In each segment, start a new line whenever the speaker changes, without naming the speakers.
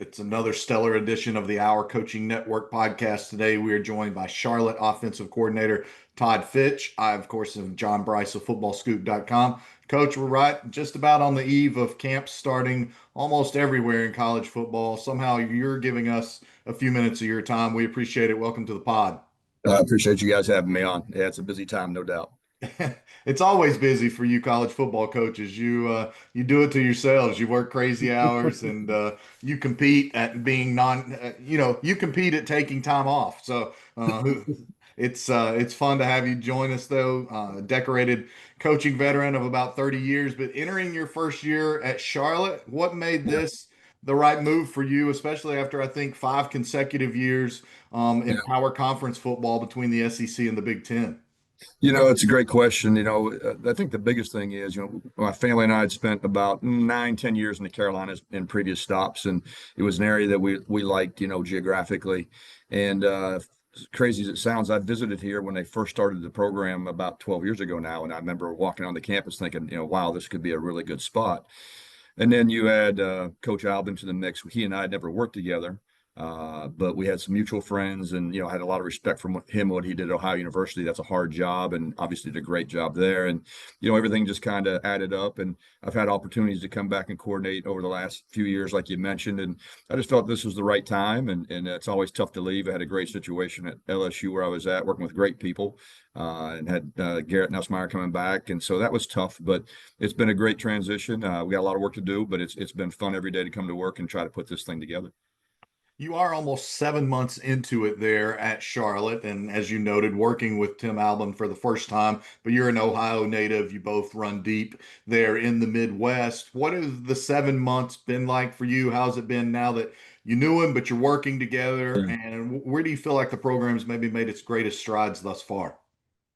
It's another stellar edition of the Our Coaching Network podcast. Today, we are joined by Charlotte offensive coordinator Todd Fitch. I, of course, am John Brice of FootballScoop.com. Coach, we're right just about on the eve of camps starting almost everywhere in college football. Somehow you're giving us a few minutes of your time. We appreciate it. Welcome to the pod.
I appreciate you guys having me on. Yeah, it's a busy time, no doubt.
It's always busy for you college football coaches. You do it to yourselves. You work crazy hours and you compete at being you compete at taking time off. So it's fun to have you join us though. Decorated coaching veteran of about 30 years, but entering your first year at Charlotte, what made
Yeah,
this the right move for you, especially after I think 5 consecutive years in
yeah.
power conference football between the SEC and the Big Ten?
It's a great question. I think the biggest thing is, my family and I had spent about 9, 10 years in the Carolinas in previous stops, and it was an area that we liked, geographically. And as crazy as it sounds, I visited here when they first started the program about 12 years ago now, and I remember walking on the campus thinking, wow, this could be a really good spot. And then you add Coach Albin to the mix. He and I had never worked together, but we had some mutual friends, and had a lot of respect for him, what he did at Ohio University. That's a hard job, and obviously did a great job there. And everything just kind of added up. And I've had opportunities to come back and coordinate over the last few years, like you mentioned, and I just felt this was the right time. And it's always tough to leave. I had a great situation at LSU where I was at, working with great people, and had Garrett Nussmeier coming back, and so that was tough. But it's been a great transition. We got a lot of work to do, but it's been fun every day to come to work and try to put this thing together.
You are almost 7 months into it there at Charlotte, and as you noted, working with Tim Albin for the first time, but you're an Ohio native. You both run deep there in the Midwest. What has the 7 months been like for you? How's it been now that you knew him, but you're working together? And where do you feel like the program's maybe made its greatest strides thus far?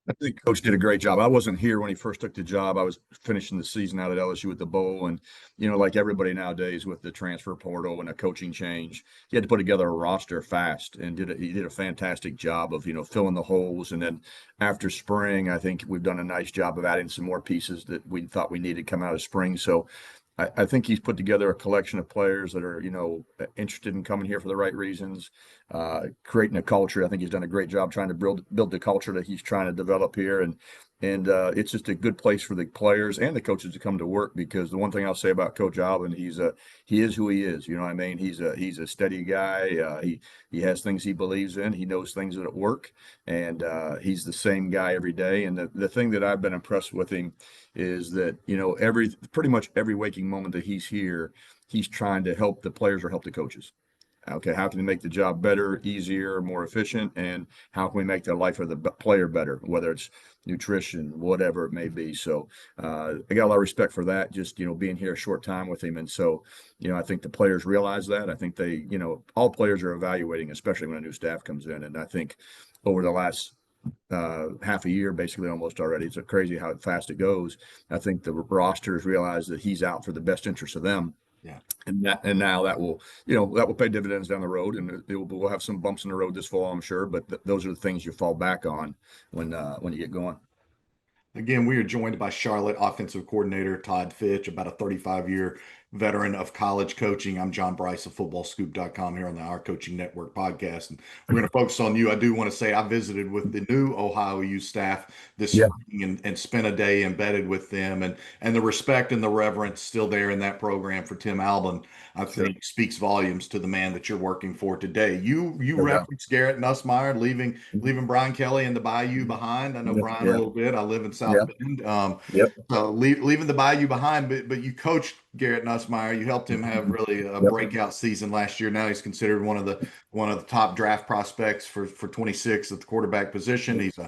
I think Coach did a great job. I wasn't here when he first took the job. I was finishing the season out at LSU with the bowl, and like everybody nowadays with the transfer portal and a coaching change, he had to put together a roster fast, and he did a fantastic job of filling the holes. And then after spring, I think we've done a nice job of adding some more pieces that we thought we needed come out of spring. So I think he's put together a collection of players that are, interested in coming here for the right reasons, creating a culture. I think he's done a great job trying to build the culture that he's trying to develop here, and it's just a good place for the players and the coaches to come to work. Because the one thing I'll say about Coach Alvin, he is who he is. You know what I mean? He's a steady guy. He has things he believes in. He knows things that work, and he's the same guy every day. And the thing that I've been impressed with him is that pretty much every waking moment that he's here, he's trying to help the players or help the coaches. Okay, how can we make the job better, easier, more efficient, and how can we make the life of the player better, whether it's nutrition, whatever it may be. So I got a lot of respect for that, just being here a short time with him. And so I think the players realize that. I think they all players are evaluating, especially when a new staff comes in. And I think over the last half a year, basically almost already, it's crazy how fast it goes. I think the rosters realize that he's out for the best interest of them,
Yeah.
and now that will pay dividends down the road, and we'll have some bumps in the road this fall, I'm sure, but those are the things you fall back on when you get going.
Again, we are joined by Charlotte offensive coordinator Todd Fitch, about a 35-year veteran of college coaching. I'm John Brice of FootballScoop.com here on the Our Coaching Network podcast. And we're going to focus on you. I do want to say I visited with the new Ohio U staff this
Yeah,
spring and spent a day embedded with them. And the respect and the reverence still there in that program for Tim Albin, I
sure,
think speaks volumes to the man that you're working for today. You
no doubt.
referenced Garrett Nussmeier leaving Brian Kelly in the Bayou behind. I know
Yeah,
Brian a
yeah,
little bit. I live in
yeah,
South Bend.
yep,
So leaving the Bayou behind, but you coached Garrett Nussmeier. You helped him have really a
yep.
breakout season last year. Now he's considered one of the top draft prospects for 26 at the quarterback position. He's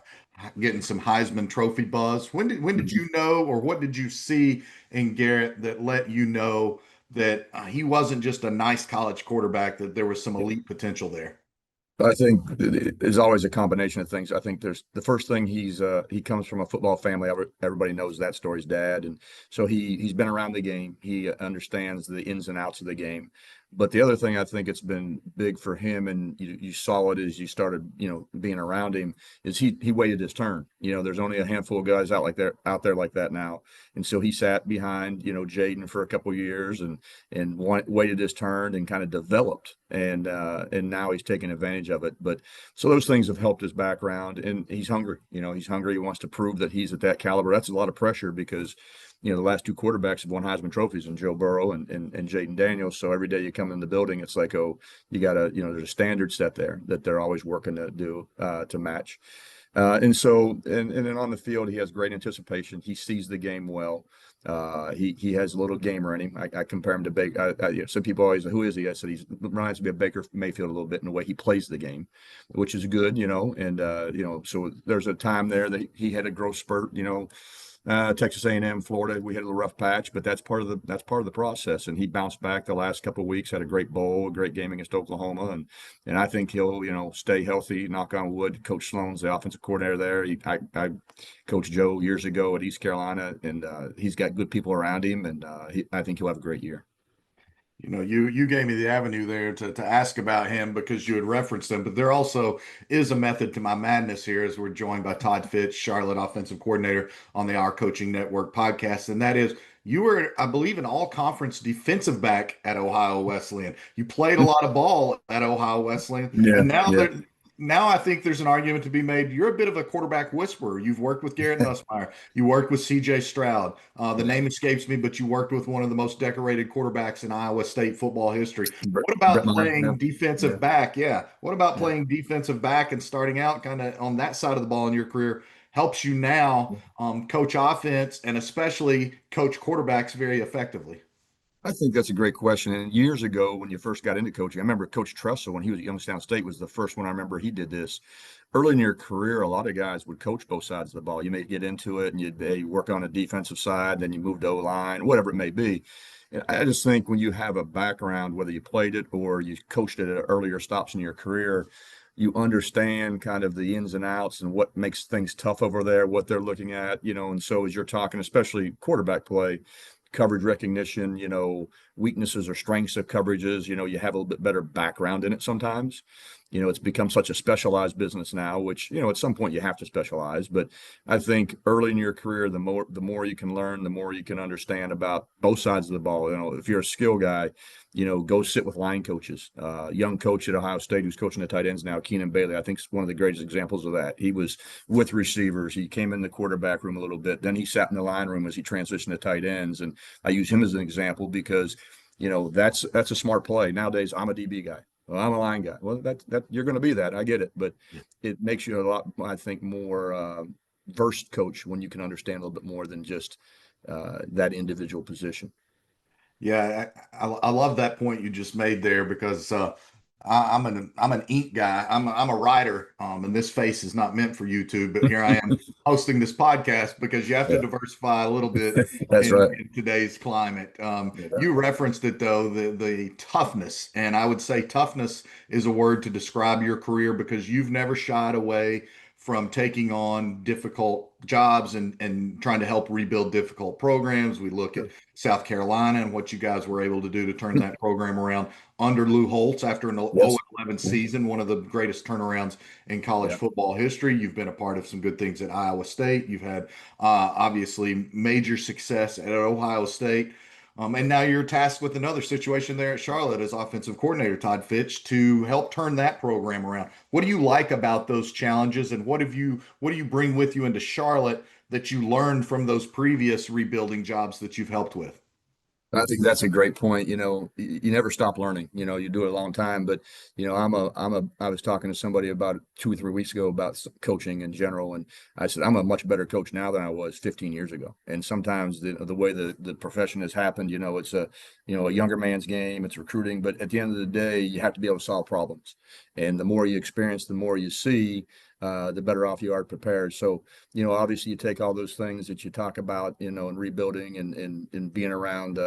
getting some Heisman Trophy buzz. When did you know, or what did you see in Garrett that let you know that he wasn't just a nice college quarterback, that there was some elite potential there?
I think there's always a combination of things. I think there's the first thing, he comes from a football family. Everybody knows that story's dad, and so he's been around the game. He understands the ins and outs of the game. But the other thing I think it's been big for him, and you saw it as you started, being around him, is he waited his turn. There's only a handful of guys out there like that now, and so he sat behind, Jaden for a couple of years and waited his turn and kind of developed, and now he's taking advantage of it. But so those things have helped his background, and he's hungry. He's hungry. He wants to prove that he's at that caliber. That's a lot of pressure because the last two quarterbacks have won Heisman trophies, and Joe Burrow and Jaden Daniels. So every day you come in the building, it's like, oh, you got to, there's a standard set there that they're always working to do to match. And then on the field, he has great anticipation. He sees the game well. He has a little gamer in him. I compare him to Baker. Some people always, who is he? I said he reminds me of Baker Mayfield a little bit in the way he plays the game, which is good, and so there's a time there that he had a growth spurt, Texas A&M, Florida, we had a little rough patch, but that's part of the process. And he bounced back the last couple of weeks, had a great bowl, a great game against Oklahoma, and I think he'll stay healthy. Knock on wood. Coach Sloan's the offensive coordinator there. I coached Joe years ago at East Carolina, and he's got good people around him, and I think he'll have a great year.
You gave me the avenue there to ask about him because you had referenced him, but there also is a method to my madness here as we're joined by Todd Fitch, Charlotte offensive coordinator on the Our Coaching Network podcast. And that is, you were, I believe, an all-conference defensive back at Ohio Wesleyan. You played a lot of ball at Ohio Wesleyan,
Yeah,
and now
yeah.
now I think there's an argument to be made. You're a bit of a quarterback whisperer. You've worked with Garrett Nussmeier. You worked with C.J. Stroud. The name escapes me, but you worked with one of the most decorated quarterbacks in Iowa State football history. What about
Brett Meyer, yeah,
playing defensive
yeah,
back? Yeah. What about
yeah.
playing defensive back and starting out kind of on that side of the ball in your career helps you now coach offense and especially coach quarterbacks very effectively?
I think that's a great question. And years ago, when you first got into coaching, I remember Coach Tressel, when he was at Youngstown State, was the first one I remember he did this. Early in your career, a lot of guys would coach both sides of the ball. You may get into it and you'd work on a defensive side, then you move to O-line, whatever it may be. And I just think when you have a background, whether you played it or you coached it at earlier stops in your career, you understand kind of the ins and outs and what makes things tough over there, what they're looking at, and so as you're talking, especially quarterback play, coverage recognition, weaknesses or strengths of coverages, you have a little bit better background in it sometimes. It's become such a specialized business now, which, at some point you have to specialize. But I think early in your career, the more you can learn, the more you can understand about both sides of the ball. If you're a skill guy, go sit with line coaches. Young coach at Ohio State who's coaching the tight ends now, Keenan Bailey, I think is one of the greatest examples of that. He was with receivers. He came in the quarterback room a little bit. Then he sat in the line room as he transitioned to tight ends. And I use him as an example because, that's a smart play. Nowadays, I'm a DB guy. Well, I'm a line guy. Well, that you're going to be that. I get it, but it makes you a lot, I think, more versed coach when you can understand a little bit more than just that individual position.
Yeah, I love that point you just made there because I'm an ink guy. I'm a writer, and this face is not meant for YouTube, but here I am hosting this podcast because you have to
Yeah,
diversify a little bit
that's right.
in today's climate.
Yeah.
You referenced it though, the toughness, and I would say toughness is a word to describe your career because you've never shied away from taking on difficult jobs and trying to help rebuild difficult programs. We look at
Sure.
South Carolina and what you guys were able to do to turn that program around under Lou Holtz after an
Yes.
0-11 season, one of the greatest turnarounds in college
Yeah.
football history. You've been a part of some good things at Iowa State. You've had obviously major success at Ohio State. And now you're tasked with another situation there at Charlotte as offensive coordinator, Todd Fitch, to help turn that program around. What do you like about those challenges, and what do you bring with you into Charlotte that you learned from those previous rebuilding jobs that you've helped with?
I think that's a great point. You never stop learning. You do it a long time, but I was talking to somebody about 2 or 3 weeks ago about coaching in general, and I said I'm a much better coach now than I was 15 years ago. And sometimes the way the profession has happened, it's a younger man's game. It's recruiting, but at the end of the day, you have to be able to solve problems. And the more you experience, the more you see, the better off you are prepared. So, obviously you take all those things that you talk about, in rebuilding and being around,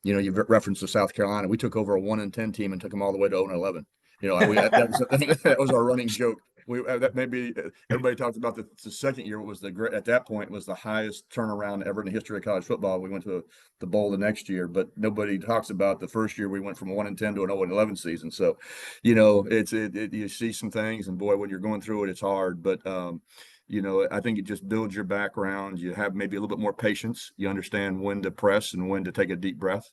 you referenced to South Carolina. We took over a 1-10 team and took them all the way to 0-11. That was our running joke. That maybe everybody talked about the second year was the great at that point was the highest turnaround ever in the history of college football. We went to the bowl the next year, but nobody talks about the first year we went from 1-10 to an 0-11 season. So, you see some things, and boy, when you're going through it, it's hard. But I think it just builds your background. You have maybe a little bit more patience. You understand when to press and when to take a deep breath.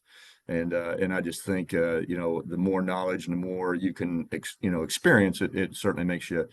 And I just think the more knowledge and the more you can experience it, it certainly makes you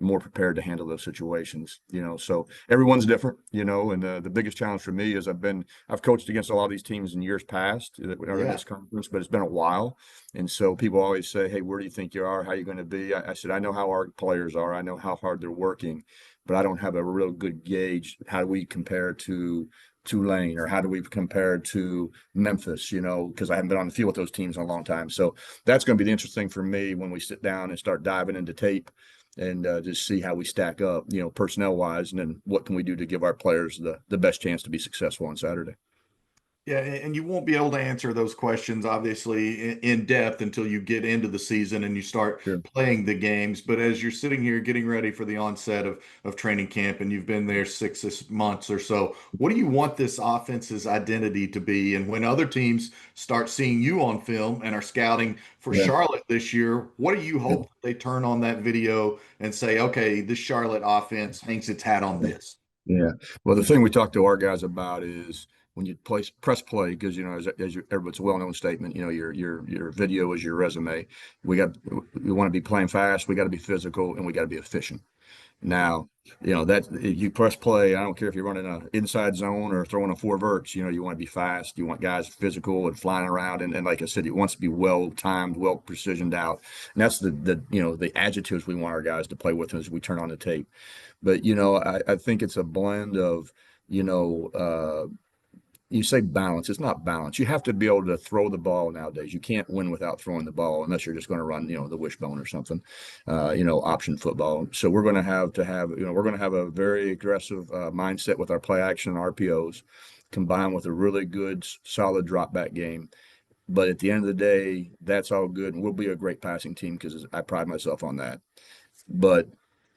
more prepared to handle those situations. So everyone's different. And the biggest challenge for me is I've coached against a lot of these teams in years past that are in
Yeah.
this conference, but it's been a while. And so people always say, "Hey, where do you think you are? How are you going to be?" I said, "I know how our players are. I know how hard they're working, but I don't have a real good gauge. How do we compare to Tulane, or how do we compare to Memphis, because I haven't been on the field with those teams in a long time." So that's going to be the interesting for me when we sit down and start diving into tape and just see how we stack up, personnel wise, and then what can we do to give our players the best chance to be successful on Saturday.
Yeah, and you won't be able to answer those questions obviously in depth until you get into the season and you start
Sure.
playing the games. But as you're sitting here getting ready for the onset of training camp and you've been there 6 months or so, what do you want this offense's identity to be? And when other teams start seeing you on film and are scouting for
Yeah.
Charlotte this year, what do you hope that they turn on that video and say, okay, this Charlotte offense hangs its hat on this?
Yeah. Well, the thing we talk to our guys about is when you press play, because everybody's a well-known statement. Your video is your resume. We want to be playing fast. We got to be physical, and we got to be efficient. Now, that if you press play, I don't care if you're running an inside zone or throwing a four verts. You want to be fast. You want guys physical and flying around, and like I said, it wants to be well timed, well precisioned out. And that's the adjectives we want our guys to play with as we turn on the tape. But I think it's a blend of you know you say balance. It's not balance. You have to be able to throw the ball nowadays. You can't win without throwing the ball unless you're just going to run the wishbone or something, option football. So we're going to have a very aggressive mindset with our play action RPOs, combined with a really good solid drop back game. But at the end of the day, that's all good, and we'll be a great passing team because I pride myself on that. But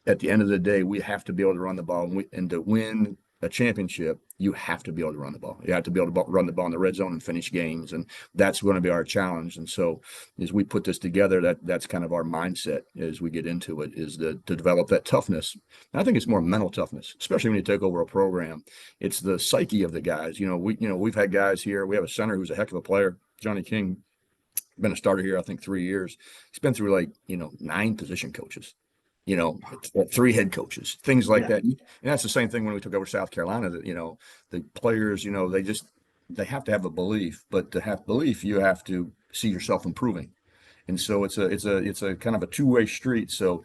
at the end of the day, we have to be able to run the ball, and to win a championship, you have to be able to run the ball. You have to be able to run the ball in the red zone and finish games, and that's going to be our challenge. And so, as we put this together, that's kind of our mindset as we get into it, is to develop that toughness. And I think it's more mental toughness, especially when you take over a program. It's the psyche of the guys. We've had guys here. We have a center who's a heck of a player, Johnny King, been a starter here, I think 3 years. He's been through 9 position coaches, 3 head coaches, things like
Yeah.
that. And that's the same thing when we took over South Carolina, that, the players, they have to have a belief, but to have belief, you have to see yourself improving. And so it's a kind of a two-way street. So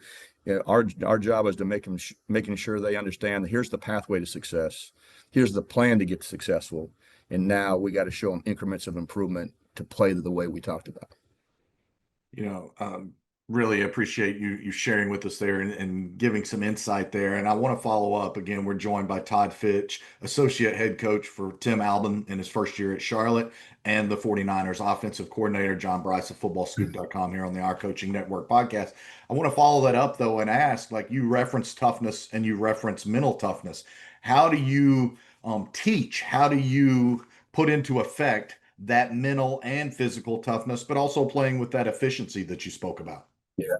our job is to making sure they understand that here's the pathway to success. Here's the plan to get successful. And now we got to show them increments of improvement to play the way we talked about.
you know, um, Really appreciate you sharing with us there and giving some insight there. And I want to follow up again. We're joined by Todd Fitch, associate head coach for Tim Albin in his first year at Charlotte, and the 49ers offensive coordinator, John Brice of FootballScoop.com here on the Our Coaching Network podcast. I want to follow that up though and ask, like you referenced toughness and you referenced mental toughness. How do you teach? How do you put into effect that mental and physical toughness, but also playing with that efficiency that you spoke about?
Yeah.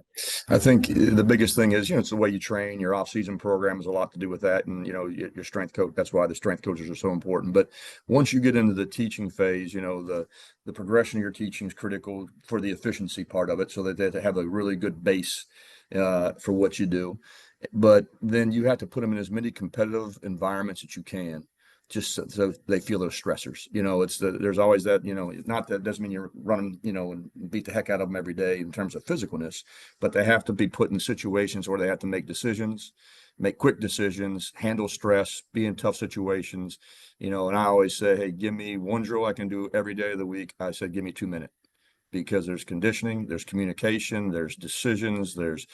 I think the biggest thing is, it's the way you train. Your off-season program has a lot to do with that. And, your strength coach, that's why the strength coaches are so important. But once you get into the teaching phase, the progression of your teaching is critical for the efficiency part of it, so that they have a really good base for what you do. But then you have to put them in as many competitive environments that you can, just so they feel those stressors. There's always that, not that doesn't mean you're running, and beat the heck out of them every day in terms of physicalness, but they have to be put in situations where they have to make decisions, make quick decisions, handle stress, be in tough situations, and I always say, hey, give me one drill I can do every day of the week. I said, give me 2 minutes, because there's conditioning, there's communication, there's decisions, there's,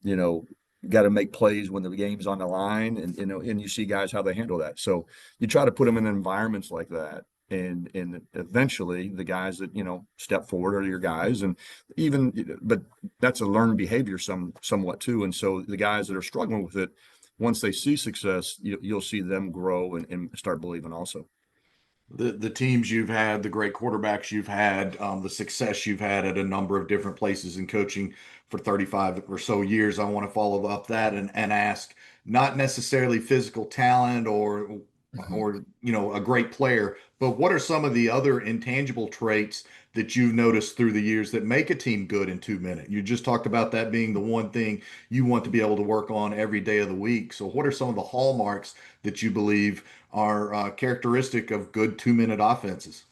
you know, got to make plays when the game's on the line, and and you see guys how they handle that. So you try to put them in environments like that, and eventually the guys that step forward are your guys, and even but that's a learned behavior somewhat too. And so the guys that are struggling with it, once they see success, you'll see them grow and start believing also.
The teams you've had, the great quarterbacks you've had, the success you've had at a number of different places in coaching for 35 or so years. I want to follow up that and ask, not necessarily physical talent
Mhm.
or a great player, but what are some of the other intangible traits that you've noticed through the years that make a team good in 2 minutes? You just talked about that being the one thing you want to be able to work on every day of the week. So what are some of the hallmarks that you believe are characteristic of good 2 minute offenses?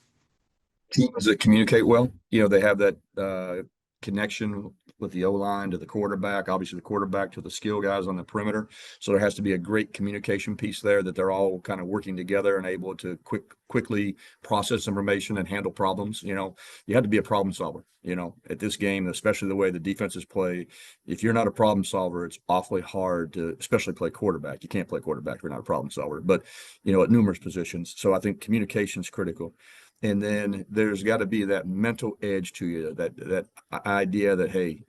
Teams that communicate well, they have that connection with the O line to the quarterback, obviously the quarterback to the skill guys on the perimeter. So there has to be a great communication piece there, that they're all kind of working together and able to quickly process information and handle problems. You have to be a problem solver. At this game, especially the way the defenses play, if you're not a problem solver, it's awfully hard to, especially play quarterback. You can't play quarterback if you're not a problem solver, but at numerous positions. So I think communication is critical. And then there's got to be that mental edge to you, that idea that, hey,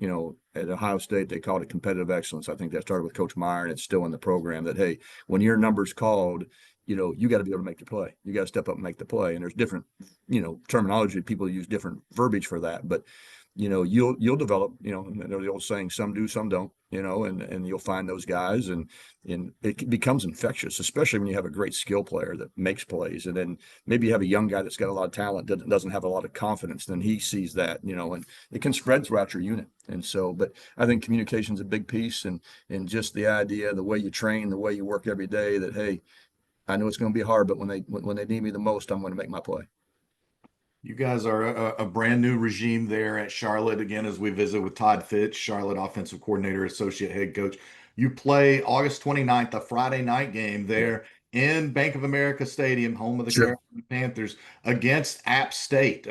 at Ohio State they called it competitive excellence. I think that started with Coach Meyer, and it's still in the program. That, hey, when your number's called, you got to be able to make the play. You got to step up and make the play. And there's different, terminology. People use different verbiage for that, but you'll develop. The old saying, some do, some don't. And you'll find those guys, and it becomes infectious, especially when you have a great skill player that makes plays, and then maybe you have a young guy that's got a lot of talent that doesn't have a lot of confidence. Then he sees that, and it can spread throughout your unit. And so, but I think communication is a big piece, and just the idea, the way you train, the way you work every day. That, hey, I know it's going to be hard, but when they need me the most, I'm going to make my play.
You guys are a brand new regime there at Charlotte again as we visit with Todd Fitch, Charlotte offensive coordinator, associate head coach. You play August 29th, a Friday night game
Yeah,
there in Bank of America Stadium, home of the
sure.
Carolina Panthers, against App State,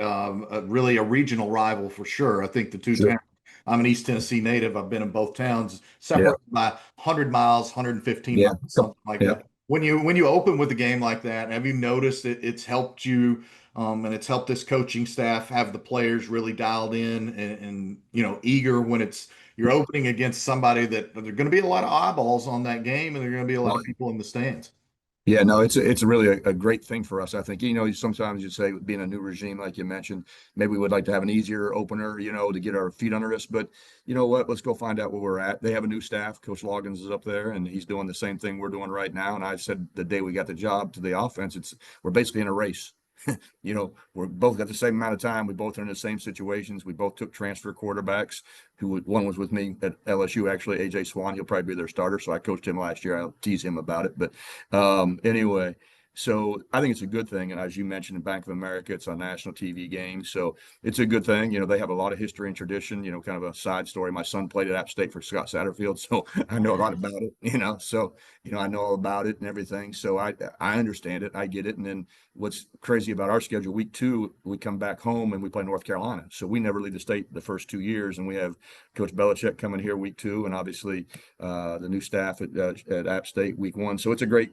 really a regional rival for sure. I think the two
Sure.
towns, I'm an East Tennessee native. I've been in both towns,
Yeah.
separated by 100 miles, 115
Yeah.
miles, something like
Yeah.
that. When you open with a game like that, have you noticed it's helped you and it's helped this coaching staff have the players really dialed in and eager when it's you're opening against somebody that there are going to be a lot of eyeballs on that game and there are going to be a lot of people in the stands.
Yeah, no, it's really a great thing for us. I think, sometimes you say, being a new regime, like you mentioned, maybe we would like to have an easier opener, to get our feet under us. But you know what? Let's go find out where we're at. They have a new staff. Coach Loggins is up there, and he's doing the same thing we're doing right now. And I said the day we got the job to the offense, we're basically in a race. We're both got the same amount of time. We both are in the same situations. We both took transfer quarterbacks. One was with me at LSU, actually, AJ Swan. He'll probably be their starter. So I coached him last year. I'll tease him about it. But anyway, so I think it's a good thing. And as you mentioned, in Bank of America, it's a national TV game. So it's a good thing. They have a lot of history and tradition, kind of a side story. My son played at App State for Scott Satterfield. So I know a lot about it, so, I know all about it and everything. So I understand it. I get it. And then what's crazy about our schedule, week 2, we come back home and we play North Carolina. So we never leave the state the first 2 years. And we have Coach Belichick coming here week 2, and obviously the new staff at App State week 1. So it's a great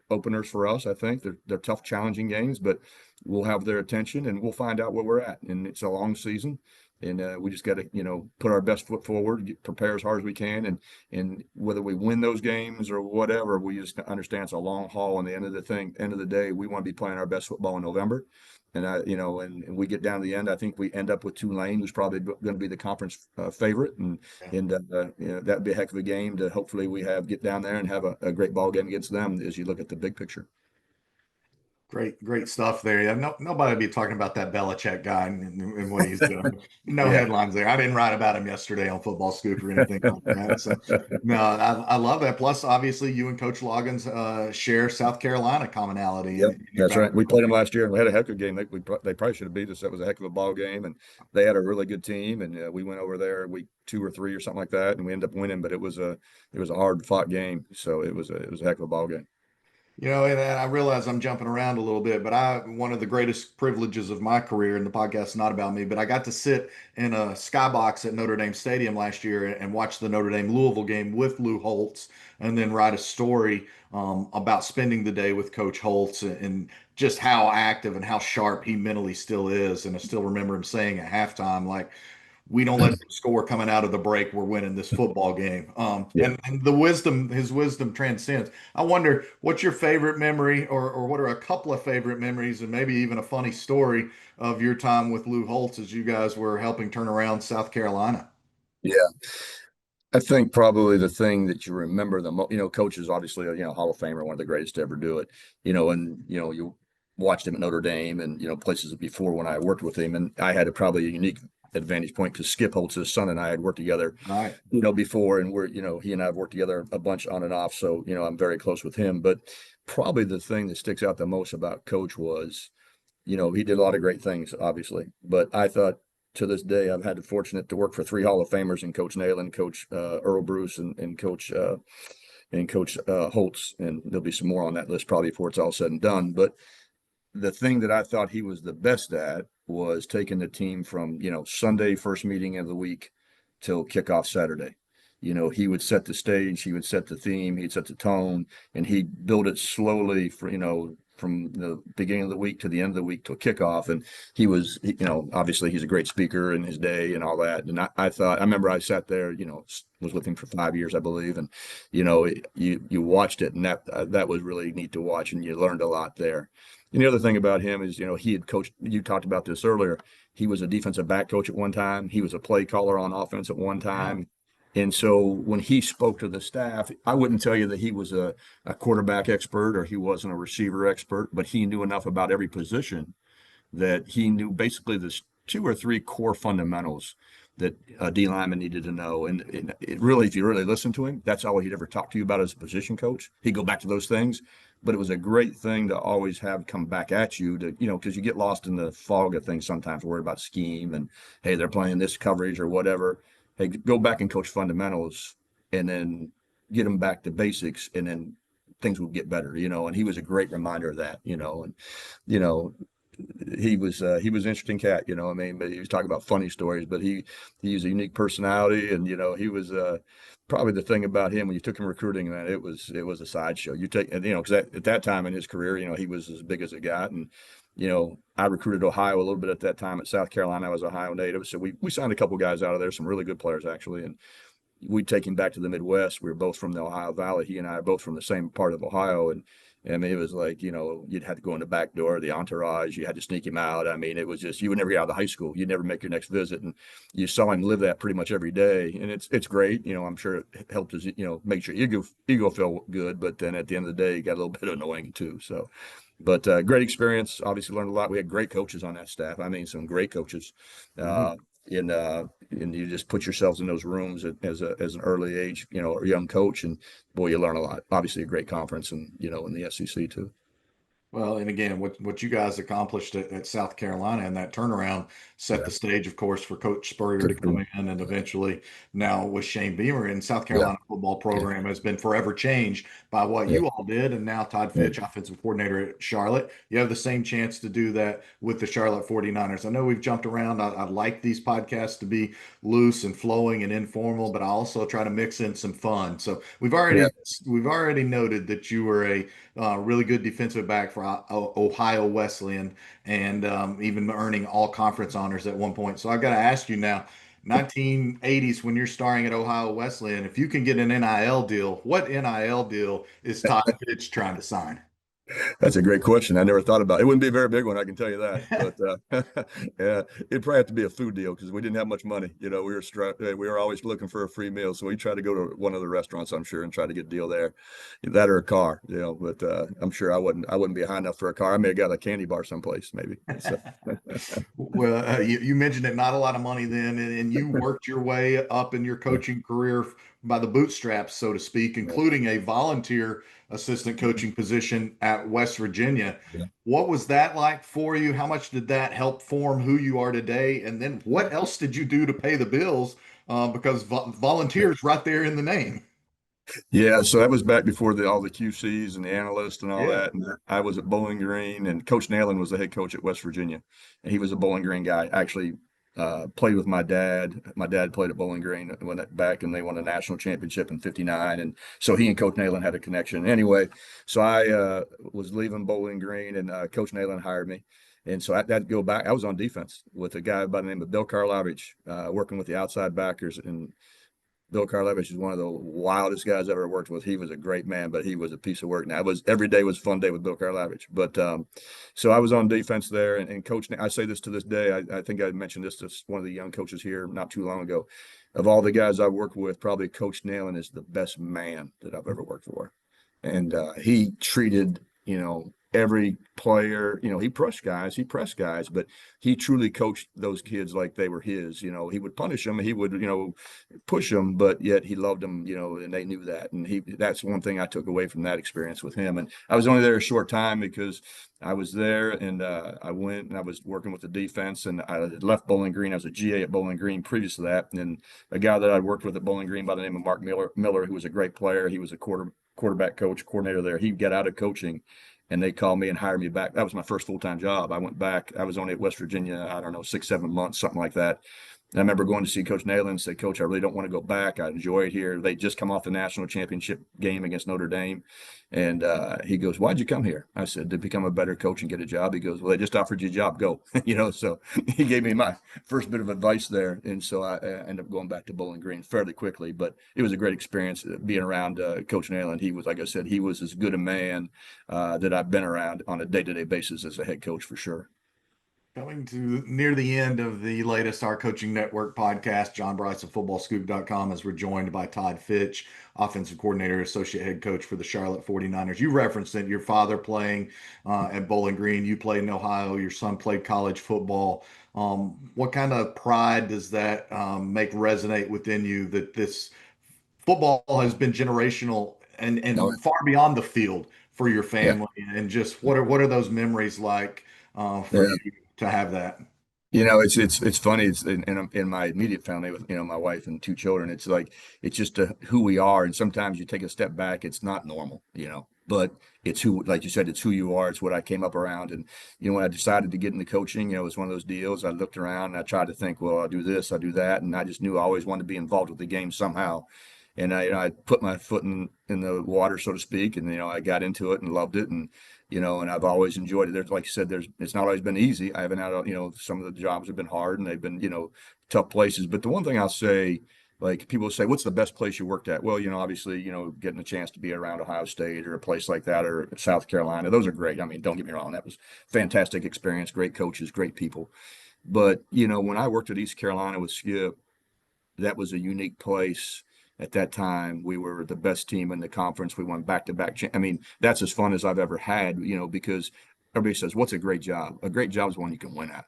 openers for us. I think they're tough, challenging games, but we'll have their attention and we'll find out where we're at. And it's a long season, and we just got to put our best foot forward, prepare as hard as we can, and whether we win those games or whatever, we just understand it's a long haul. And the end of the day, we want to be playing our best football in November. And and we get down to the end. I think we end up with Tulane, who's probably going to be the conference favorite, and that'd be a heck of a game to hopefully get down there and have a great ball game against them as you look at the big picture.
Great stuff there. Yeah, nobody be talking about that Belichick guy and what he's doing. No
Yeah.
headlines there. I didn't write about him yesterday on FootballScoop or anything like that. So no, I love that. Plus, obviously, you and Coach Loggins share South Carolina commonality
Yep,
in your
that's right. We
background.
played them last year and we had a heck of a game. They probably should have beat us. That was a heck of a ball game, and they had a really good team. And we went over there week 2 or 3 or something like that, and we ended up winning. But it was a hard fought game, so it was a heck of a ball game.
And I realize I'm jumping around a little bit, but one of the greatest privileges of my career, and the podcast is not about me, but I got to sit in a skybox at Notre Dame Stadium last year and watch the Notre Dame Louisville game with Lou Holtz, and then write a story about spending the day with Coach Holtz and just how active and how sharp he mentally still is. And I still remember him saying at halftime, like, we don't let them score coming out of the break. We're winning this football game.
Yeah.
And the wisdom, his wisdom transcends. I wonder what's your favorite memory, or what are a couple of favorite memories, and maybe even a funny story of your time with Lou Holtz as you guys were helping turn around South Carolina.
Yeah. I think probably the thing that you remember the most, coach is obviously a, Hall of Famer, one of the greatest to ever do it, and, you watched him at Notre Dame and, places before when I worked with him. And I had probably a unique advantage point because Skip Holtz, his son, and I had worked together,
Right.
before. And he and I have worked together a bunch on and off. So, I'm very close with him. But probably the thing that sticks out the most about coach was, he did a lot of great things, obviously, but I thought to this day, I've had the fortunate to work for three Hall of Famers and Coach Nalen, Coach Earl Bruce, and Coach Holtz, and there'll be some more on that list probably before it's all said and done. But the thing that I thought he was the best at was taking the team from, Sunday first meeting of the week till kickoff Saturday. He would set the stage, he would set the theme, he'd set the tone, and he'd build it slowly for, from the beginning of the week to the end of the week till kickoff. And he was, obviously he's a great speaker in his day and all that. And I remember I sat there, was with him for 5 years, I believe. And, you watched it, and that was really neat to watch, and you learned a lot there. And the other thing about him is, he had coached, you talked about this earlier. He was a defensive back coach at one time. He was a play caller on offense at one
Yeah.
time. And so when he spoke to the staff, I wouldn't tell you that he was a quarterback expert or he wasn't a receiver expert, but he knew enough about every position that he knew basically the two or three core fundamentals that a D lineman needed to know. And it really, if you really listen to him, that's all he'd ever talk to you about as a position coach. He'd go back to those things, but it was a great thing to always have come back at you to, because you get lost in the fog of things sometimes, worried about scheme and, hey, they're playing this coverage or whatever. Hey, go back and coach fundamentals and then get them back to basics, and then things will get better, and he was a great reminder of that, and, you know, he was an interesting cat, I mean, but he was talking about funny stories, but he was a unique personality. And he was probably the thing about him when you took him recruiting, man, it was a sideshow. You take, and because at that time in his career, he was as big as it got. And I recruited Ohio a little bit at that time. At South Carolina, I was Ohio native, so we signed a couple guys out of there, some really good players actually. And we'd take him back to the Midwest. We were both from the Ohio Valley. He and I are both from the same part of Ohio. And I mean, it was like, you'd have to go in the back door, the entourage, you had to sneak him out. I mean, it was just, you would never get out of the high school. You'd never make your next visit. And you saw him live that pretty much every day. And it's great. I'm sure it helped us, make sure ego felt good. But then at the end of the day, it got a little bit annoying too. So, but great experience. Obviously learned a lot. We had great coaches on that staff. I mean, some great coaches.
Mhm.
And you just put yourselves in those rooms as an early age, or young coach, and boy, you learn a lot. Obviously, a great conference, and in the SEC too.
Well, and again, what you guys accomplished at South Carolina and that turnaround set
Yeah,
the stage, of course, for Coach Spurrier to
good for
come
them.
in, and eventually now with Shane Beamer. And South
Yeah,
Carolina football
yeah,
program has been forever changed by what
yeah,
you all did. And now Todd
yeah,
Fitch, offensive coordinator at Charlotte, you have the same chance to do that with the Charlotte 49ers. I know we've jumped around. I like these podcasts to be loose and flowing and informal, but I also try to mix in some fun. So
yeah.
we've already noted that you were a really good defensive back for Ohio Wesleyan, and even earning all conference honors at one point. So I've got to ask you now, 1980s, when you're starring at Ohio Wesleyan, if you can get an NIL deal, what NIL deal is Todd Fitch trying to sign?
That's a great question. I never thought about it. It wouldn't be a very big one, I can tell you that. But yeah, it'd probably have to be a food deal because we didn't have much money. We were always looking for a free meal, so we tried to go to one of the restaurants, I'm sure, and try to get a deal there, that or a car. But I'm sure I wouldn't be high enough for a car. I may have got a candy bar someplace, maybe. So
Well, you mentioned it, not a lot of money then, and you worked your way up in your
yeah,
coaching career by the bootstraps, so to speak,
yeah,
including a volunteer assistant coaching position at West Virginia.
yeah.
What was that like for you? How much did that help form who you are today? And then what else did you do to pay the bills? Because volunteers right there in the name.
Yeah, so that was back before all the QCs and the analysts and all
Yeah.
that. And I was at Bowling Green, and Coach Nalen was the head coach at West Virginia, and he was a Bowling Green guy. Actually, Played with my dad. My dad played at Bowling Green back, and they won a national championship in '59, and so he and Coach Nalen had a connection. Anyway, so I was leaving Bowling Green, and Coach Nalen hired me. And so I'd go back. I was on defense with a guy by the name of Bill Karlovich, working with the outside backers. And Bill Karlovich is one of the wildest guys I ever worked with. He was a great man, but he was a piece of work. Now, every day was a fun day with Bill Karlovich. But so I was on defense there, and Coach, I say this to this day. I think I mentioned this to one of the young coaches here not too long ago. Of all the guys I've worked with, probably Coach Nalen is the best man that I've ever worked for. And he treated, every player, he pressed guys, but he truly coached those kids like they were his. He would punish them, he would, push them, but yet he loved them, and they knew that. And that's one thing I took away from that experience with him. And I was only there a short time because I was there, and I went and I was working with the defense, and I left Bowling Green. I was a GA at Bowling Green previous to that. And a guy that I worked with at Bowling Green by the name of Mark Miller, who was a great player. He was a quarterback coordinator there. He got out of coaching, and they called me and hired me back. That was my first full-time job. I went back. I was only at West Virginia, I don't know, 6-7 months, something like that. And I remember going to see Coach Nalen and say, Coach, I really don't want to go back. I enjoy it here. They just come off the national championship game against Notre Dame. And he goes, why'd you come here? I said, to become a better coach and get a job. He goes, well, they just offered you a job. Go. So he gave me my first bit of advice there. And so I ended up going back to Bowling Green fairly quickly. But it was a great experience being around Coach Nalen. He was, like I said, he was as good a man that I've been around on a day-to-day basis as a head coach for sure.
Coming to near the end of the latest Our Coaching Network podcast, John Brice of FootballScoop.com, as we're joined by Todd Fitch, offensive coordinator, associate head coach for the Charlotte 49ers. You referenced it, your father playing at Bowling Green, you played in Ohio, your son played college football. What kind of pride does that make resonate within you that this football has been generational
No,
and far beyond the field for your
yeah,
family? And just what are those memories like for
yeah.
you to have that?
It's funny. It's in my immediate family with my wife and two children. It's like it's just who we are, and sometimes you take a step back. It's not normal, but it's who, like you said, it's who you are. It's what I came up around, and when I decided to get into coaching, it was one of those deals. I looked around and I tried to think, well, I'll do this, I'll do that, and I just knew I always wanted to be involved with the game somehow. And I put my foot in the water, so to speak, and I got into it and loved it, and I've always enjoyed it. There's, like you said, it's not always been easy. I haven't had, some of the jobs have been hard and they've been, tough places. But the one thing I'll say, like people say, what's the best place you worked at? Well, obviously, getting a chance to be around Ohio State or a place like that or South Carolina, those are great. I mean, don't get me wrong, that was fantastic experience, great coaches, great people. But, when I worked at East Carolina with Skip, that was a unique place. At that time, we were the best team in the conference. We won back-to-back. I mean, that's as fun as I've ever had, because everybody says, what's a great job? A great job is one you can win at,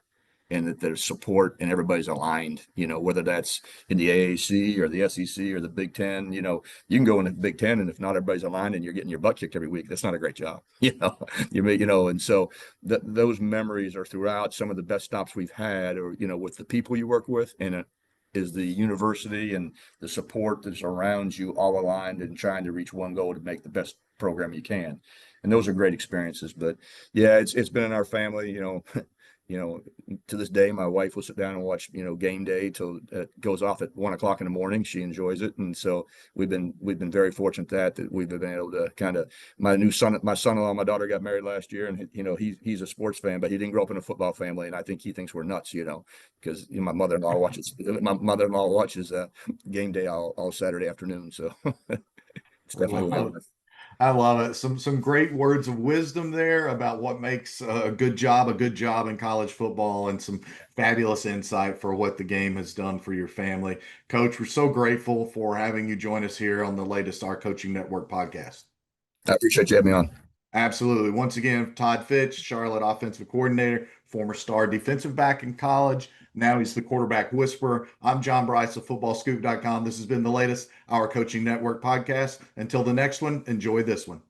and that there's support and everybody's aligned, whether that's in the AAC or the SEC or the Big Ten. You can go in the Big Ten, and if not everybody's aligned and you're getting your butt kicked every week, that's not a great job. And so those memories are throughout. Some of the best stops we've had, or with the people you work with, and is the university and the support that's around you, all aligned and trying to reach one goal to make the best program you can. And those are great experiences. But yeah, it's been in our family, to this day, my wife will sit down and watch, game day till it goes off at 1 o'clock in the morning. She enjoys it. And so we've been very fortunate that we've been able to kind of, my son-in-law, my daughter got married last year, and he's a sports fan, but he didn't grow up in a football family. And I think he thinks we're nuts, because my mother-in-law watches game day all Saturday afternoon. So it's
I
definitely
love it. I love it. Some great words of wisdom there about what makes a good job in college football, and some fabulous insight for what the game has done for your family. Coach, we're so grateful for having you join us here on the latest Our Coaching Network podcast.
I appreciate you having me on.
Absolutely. Once again, Todd Fitch, Charlotte offensive coordinator, former star defensive back in college. Now he's the quarterback whisperer. I'm John Brice of FootballScoop.com. This has been the latest Our Coaching Network podcast. Until the next one, enjoy this one.